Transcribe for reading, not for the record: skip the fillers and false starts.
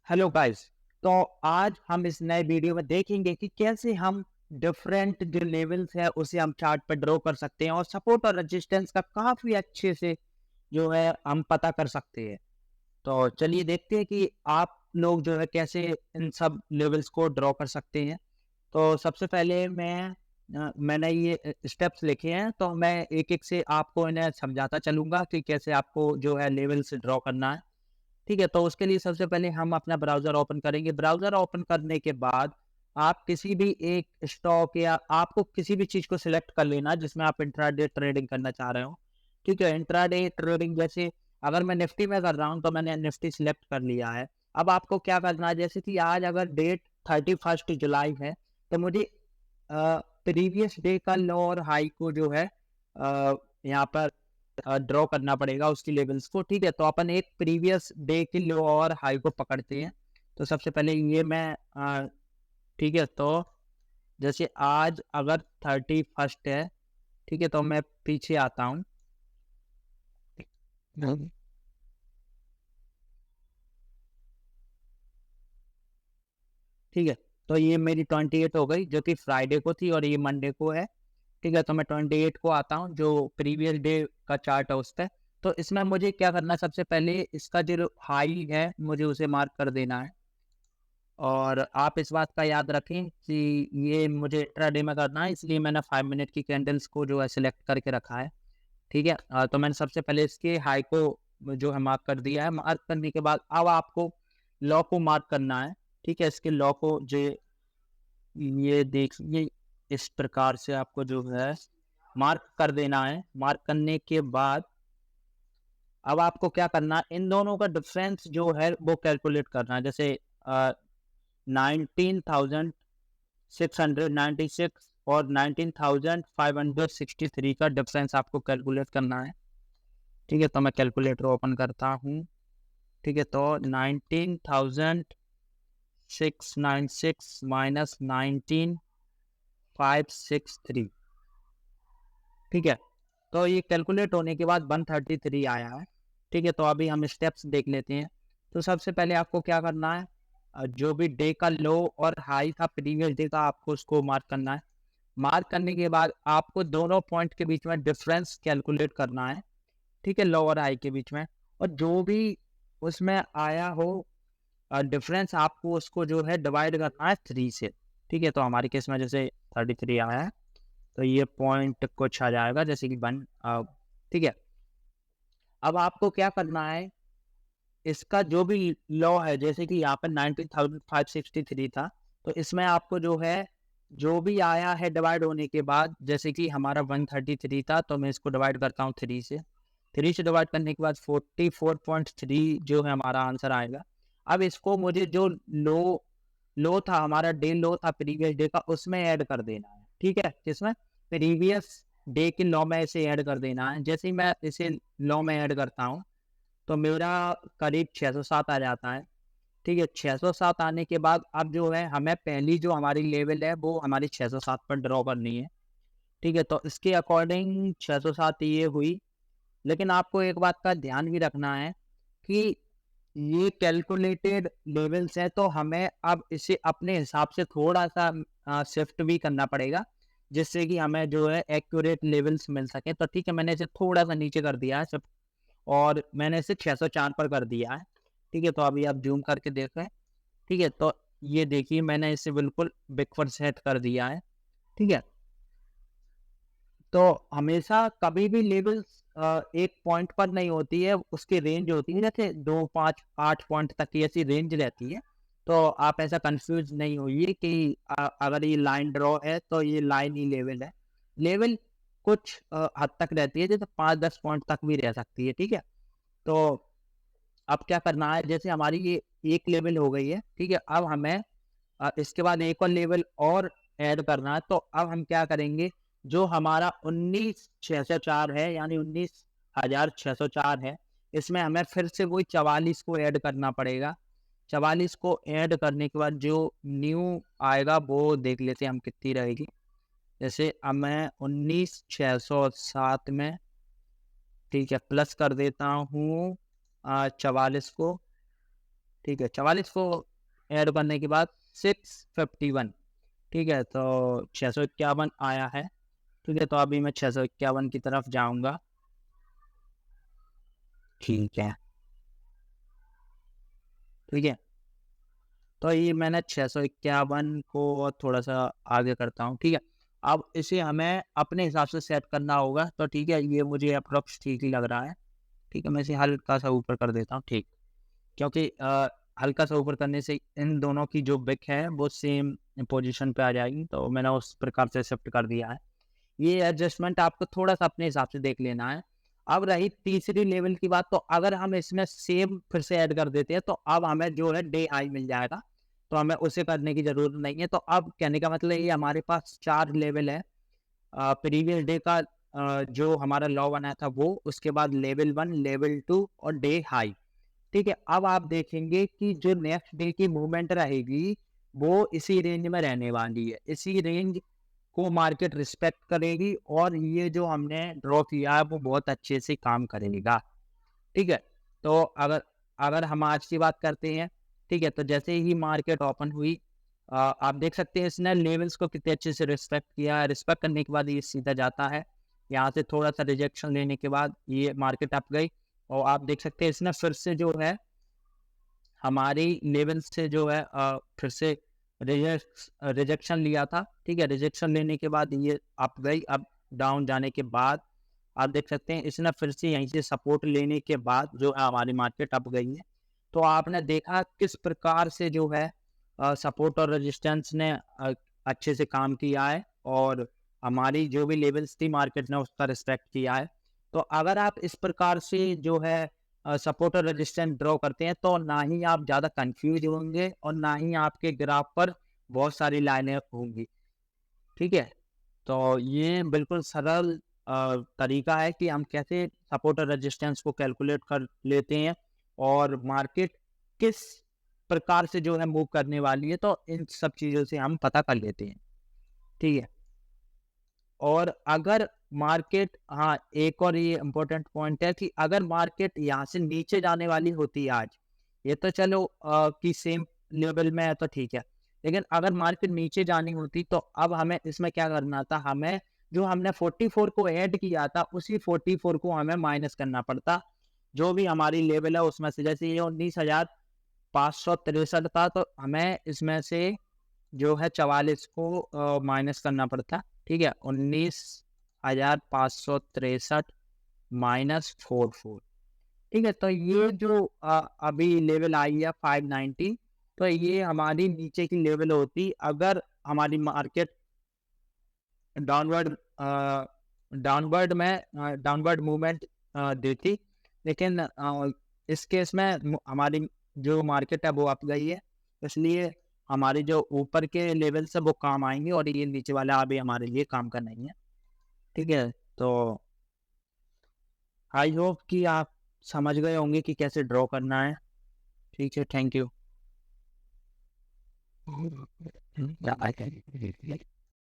Hello guys. तो आज हम इस नए वीडियो में देखेंगे कि कैसे हम डिफरेंट जो लेवल्स है उसे हम चार्ट पर ड्रॉ कर सकते हैं और सपोर्ट और रेजिस्टेंस का काफी अच्छे से जो है हम पता कर सकते हैं। तो चलिए देखते हैं कि आप लोग जो है कैसे इन सब लेवल्स को ड्रॉ कर सकते हैं। तो सबसे पहले मैंने ये स्टेप्स लिखे हैं, तो मैं एक एक से आपको इन्हें समझाता चलूंगा कि कैसे आपको जो है लेवल्स ड्रॉ करना है। ठीक है, तो उसके लिए सबसे पहले हम अपना ब्राउज़र ओपन करेंगे। ब्राउज़र ओपन करने के बाद आप किसी भी एक स्टॉक या आपको किसी भी चीज़ को सिलेक्ट कर लेना जिसमें आप इंट्राडे ट्रेडिंग करना चाह रहे हो। ठीक है, इंट्राडे ट्रेडिंग जैसे अगर मैं निफ्टी में कर रहा हूँ तो मैंने निफ्टी सिलेक्ट कर लिया है। अब आपको क्या करना है, जैसे कि आज अगर डेट 31 जुलाई है, तो मुझे प्रीवियस डे का लो और हाई को जो है यहाँ पर ड्रॉ करना पड़ेगा उसकी लेवल्स को। ठीक है, तो अपन एक प्रीवियस डे की लो और हाई को पकड़ते हैं। तो सबसे पहले ये मैं ठीक है, तो जैसे आज अगर 31 है, ठीक है, तो मैं पीछे आता हूँ। ठीक है, तो ये मेरी 28 हो गई जो कि फ्राइडे को थी और ये मंडे को है। ठीक है, तो मैं 28 को आता हूँ जो प्रीवियस डे का चार्ट है उस पर। तो इसमें मुझे क्या करना है, सबसे पहले इसका जो हाई है मुझे उसे मार्क कर देना है। और आप इस बात का याद रखें कि ये मुझे इंट्राडे में करना है, इसलिए मैंने 5 मिनट की कैंडल्स को जो है सिलेक्ट करके रखा है। ठीक है, तो मैंने सबसे पहले इसके हाई को जो है मार्क कर दिया है। मार्क करने के बाद अब आपको लॉ को मार्क करना है। ठीक है, इसके लॉ को जो ये देखिए इस प्रकार से आपको जो है मार्क कर देना है। मार्क करने के बाद अब आपको क्या करना है, इन दोनों का डिफरेंस जो है वो कैलकुलेट करना है। जैसे 19,696 और 19,563 का डिफरेंस आपको कैलकुलेट करना है। ठीक है, तो मैं कैलकुलेटर ओपन करता हूँ। ठीक है, तो 19,696 माइनस 19,563। ठीक है, तो ये कैलकुलेट होने के बाद 133 आया है। ठीक है, तो अभी हम स्टेप्स देख लेते हैं। तो सबसे पहले आपको क्या करना है, जो भी डे का लो और हाई था प्रीवियस डे का, आपको उसको मार्क करना है। मार्क करने के बाद आपको दोनों पॉइंट के बीच में डिफरेंस कैलकुलेट करना है। ठीक है, लो और हाई के बीच में, और जो भी उसमें आया हो डिफरेंस, आपको उसको जो है डिवाइड करना है 3 से। ठीक है, तो हमारे केस में जैसे 33 आया है, तो ये पॉइंट कुछ आ जाएगा जैसे कि 1। ठीक है, अब आपको क्या करना है, इसका जो भी लॉ है, जैसे कि यहाँ पर 19,563 था, तो इसमें आपको जो है जो भी आया है डिवाइड होने के बाद, जैसे कि हमारा 133 था, तो मैं इसको डिवाइड करता हूँ 3 से। 3 से डिवाइड करने के बाद 44.3 जो है हमारा आंसर आएगा। अब इसको मुझे जो लो लो था, हमारा डे लो था प्रीवियस डे का, उसमें ऐड कर देना है। ठीक है, जिसमें प्रीवियस डे के लॉ में इसे ऐड कर देना है। जैसे ही मैं इसे लॉ में ऐड करता हूँ, तो मेरा करीब 607 आ जाता है। ठीक है, 607 आने के बाद अब जो है हमें पहली जो हमारी लेवल है वो हमारी 607 पर ड्रॉ करनी है। ठीक है, तो इसके अकॉर्डिंग 607 ये हुई। लेकिन आपको एक बात का ध्यान भी रखना है कि ये कैलकुलेटेड लेवल्स है, तो हमें अब इसे अपने हिसाब से थोड़ा सा शिफ्ट भी करना पड़ेगा, जिससे कि हमें जो है एक्यूरेट लेवल्स मिल सके। तो ठीक है, मैंने इसे थोड़ा सा नीचे कर दिया है शिफ्ट, और मैंने इसे 604 पर कर दिया है। ठीक है, तो अभी आप जूम करके देख रहे हैं। ठीक है, तो ये देखिए मैंने इसे बिल्कुल बैकवर्ड सेट कर दिया है। ठीक है, तो हमेशा कभी भी लेवल्स एक पॉइंट पर नहीं होती है, उसकी रेंज होती है, जैसे 2, 5, 8 पॉइंट तक की ऐसी रेंज रहती है। तो आप ऐसा कंफ्यूज नहीं होइए कि अगर ये लाइन ड्रॉ है तो ये लाइन ही लेवल है। लेवल कुछ हद तक रहती है, जैसे 5-10 पॉइंट तक भी रह सकती है। ठीक है, तो अब क्या करना है, जैसे हमारी ये एक लेवल हो गई है। ठीक है, अब हमें इसके बाद एक और लेवल और ऐड करना है। तो अब हम क्या करेंगे, जो हमारा 19,604 है, यानी 19,604 है, इसमें हमें फिर से वही 44 को ऐड करना पड़ेगा। 44 को ऐड करने के बाद जो न्यू आएगा वो देख लेते हैं हम कितनी रहेगी। जैसे अब मैं 19,607 में, ठीक है, प्लस कर देता हूँ 44 को। ठीक है, 44 को ऐड करने के बाद 651, ठीक है, तो 651 आया है। ठीक है, तो अभी मैं 651 की तरफ जाऊंगा। ठीक है, ठीक है, तो ये मैंने 651 को थोड़ा सा आगे करता हूँ। ठीक है, अब इसे हमें अपने हिसाब से सेट करना होगा। तो ठीक है, ये मुझे अप्रोक्स ठीक ही लग रहा है। ठीक है, मैं इसे हल्का सा ऊपर कर देता हूँ। ठीक, क्योंकि हल्का सा ऊपर करने से इन दोनों की जो बिक है वो सेम पोजीशन पे आ जाएगी, तो मैंने उस प्रकार से शिफ्ट कर दिया है। ये एडजस्टमेंट आपको थोड़ा सा अपने हिसाब से देख लेना है। अब रही तीसरी लेवल की बात, तो अगर हम इसमें सेम फिर से ऐड कर देते हैं तो अब हमें जो है डे हाई मिल जाएगा, तो हमें उसे करने की जरूरत नहीं है। तो अब कहने का मतलब ये हमारे पास 4 लेवल है। प्रीवियस डे का जो हमारा लॉ बनाया था वो, उसके बाद लेवल 1, लेवल 2 और डे हाई। ठीक है, अब आप देखेंगे कि जो नेक्स्ट डे की मूवमेंट रहेगी वो इसी रेंज में रहने वाली है। इसी रेंज को मार्केट रिस्पेक्ट करेगी और ये जो हमने ड्रॉ किया है वो बहुत अच्छे से काम करेगा। ठीक है, तो अगर अगर हम आज की बात करते हैं, ठीक है, तो जैसे ही मार्केट ओपन हुई, आप देख सकते हैं इसने लेवल्स को कितने अच्छे से रिस्पेक्ट किया है। रिस्पेक्ट करने के बाद ये सीधा जाता है, यहाँ से थोड़ा सा रिजेक्शन लेने के बाद ये मार्केट अप गई, और आप देख सकते हैं इसने फिर से जो है हमारी लेवल से जो है फिर से रिजेक्शन लिया था। ठीक है, रिजेक्शन लेने के बाद ये अप गई। अब डाउन जाने के बाद आप देख सकते हैं इसने फिर से यहीं से सपोर्ट लेने के बाद जो है हमारी मार्केट अप गई है। तो आपने देखा किस प्रकार से जो है सपोर्ट और रेजिस्टेंस ने अच्छे से काम किया है, और हमारी जो भी लेवल्स थी मार्केट ने उसका रिस्पेक्ट किया है। तो अगर आप इस प्रकार से जो है सपोर्ट और रेजिस्टेंस ड्रॉ करते हैं तो ना ही आप ज़्यादा कंफ्यूज होंगे और ना ही आपके ग्राफ पर बहुत सारी लाइनें होंगी। ठीक है, तो ये बिल्कुल सरल तरीका है कि हम कैसे सपोर्ट और रेजिस्टेंस को कैलकुलेट कर लेते हैं और मार्केट किस प्रकार से जो है मूव करने वाली है, तो इन सब चीज़ों से हम पता कर लेते हैं। ठीक है, और अगर मार्केट, हाँ, एक और ये इम्पोर्टेंट पॉइंट है कि अगर मार्केट यहाँ से नीचे जाने वाली होती है आज, ये तो चलो कि सेम लेवल में है तो ठीक है, लेकिन अगर मार्केट नीचे जानी होती तो अब हमें इसमें क्या करना था, हमें जो हमने 44 को ऐड किया था उसी 44 को हमें माइनस करना पड़ता, जो भी हमारी लेवल है उसमें से। जैसे ये 19,563 था, तो हमें इसमें से जो है 44 को माइनस करना पड़ता। ठीक है, 19,563 माइनस 44। ठीक है, तो ये जो अभी लेवल आई है 590, तो ये हमारी नीचे की लेवल होती अगर हमारी मार्केट डाउनवर्ड डाउनवर्ड मूवमेंट देती। लेकिन इस केस में हमारी जो मार्केट है वो अप गई है, इसलिए हमारे जो ऊपर के लेवल से वो काम आएंगे और ये नीचे वाला अभी हमारे लिए काम का नहीं है। ठीक है, तो आई होप कि आप समझ गए होंगे कि कैसे ड्रॉ करना है। ठीक है, थैंक यू।